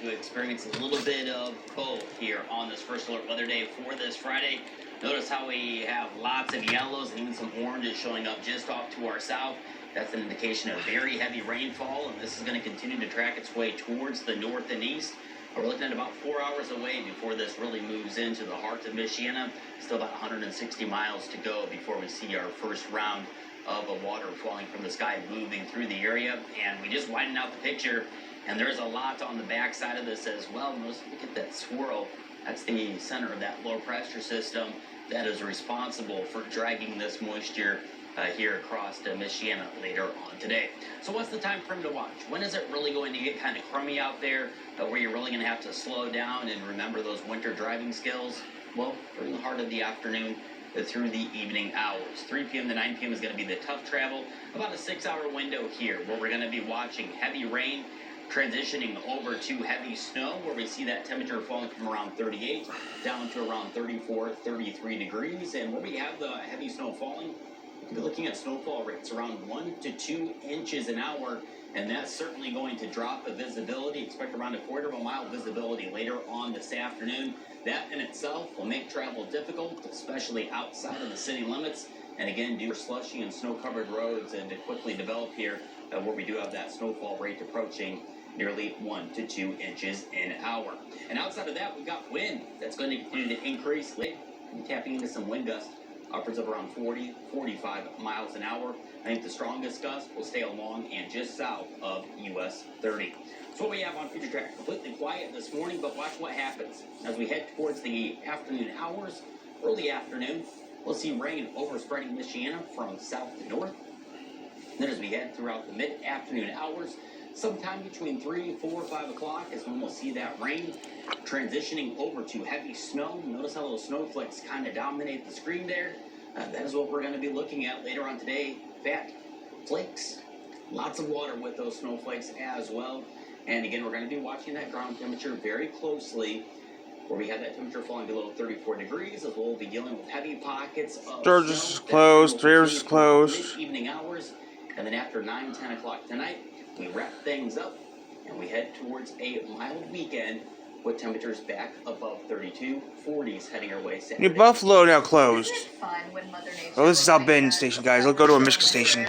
to experience a little bit of both here on this first alert weather day for this Friday. Notice how we have lots of yellows and even some oranges showing up just off to our south. That's an indication of very heavy rainfall, and this is going to continue to track its way towards the north and east. We're looking at about 4 hours away before this really moves into the heart of Michiana. Still about 160 miles to go before we see our first round of water falling from the sky moving through the area. And we just widened out the picture, and there's a lot on the backside of this as well. Notice, look at that swirl. That's the center of that low pressure system that is responsible for dragging this moisture here across Michiana later on today. So what's the time frame to watch? When is it really going to get kind of crummy out there where you're really going to have to slow down and remember those winter driving skills? Well, during the heart of the afternoon through the evening hours. 3 p.m. to 9 p.m. is going to be the tough travel. About a 6-hour window here where we're going to be watching heavy rain transitioning over to heavy snow, where we see that temperature falling from around 38 down to around 34, 33 degrees. And where we have the heavy snow falling, we'll be looking at snowfall rates around 1 to 2 inches an hour, and that's certainly going to drop the visibility. Expect around a quarter of a mile visibility later on this afternoon. That in itself will make travel difficult, especially outside of the city limits. And again, due to slushy and snow-covered roads and to quickly develop here, where we do have that snowfall rate approaching nearly 1 to 2 inches an hour. And outside of that, we've got wind that's going to continue to increase, tapping into some wind gusts upwards of around 40, 45 miles an hour. I think the strongest gust will stay along and just south of US 30. So what we have on Future Track, completely quiet this morning, but watch what happens. As we head towards the afternoon hours, early afternoon, we'll see rain overspreading Michiana from south to north. Then as we head throughout the mid-afternoon hours, sometime between 3, 4, 5 o'clock is when we'll see that rain transitioning over to heavy snow. Notice how those snowflakes kind of dominate the screen there. That is what we're going to be looking at later on today. Fat flakes, lots of water with those snowflakes as well. And again, we're going to be watching that ground temperature very closely, where we have that temperature falling below 34 degrees, as we'll be dealing with heavy pockets of Georgia's snow. is closed, Thayer's is closed. Evening hours, and then after 9, 10 o'clock tonight, we wrap things up and we head towards a mild weekend with temperatures back above 32, 40s heading our way Saturday. New Buffalo now closed. Isn't it fun when Mother Nature Oh, this is South Bend Station, guys. Let's go to a Michigan station.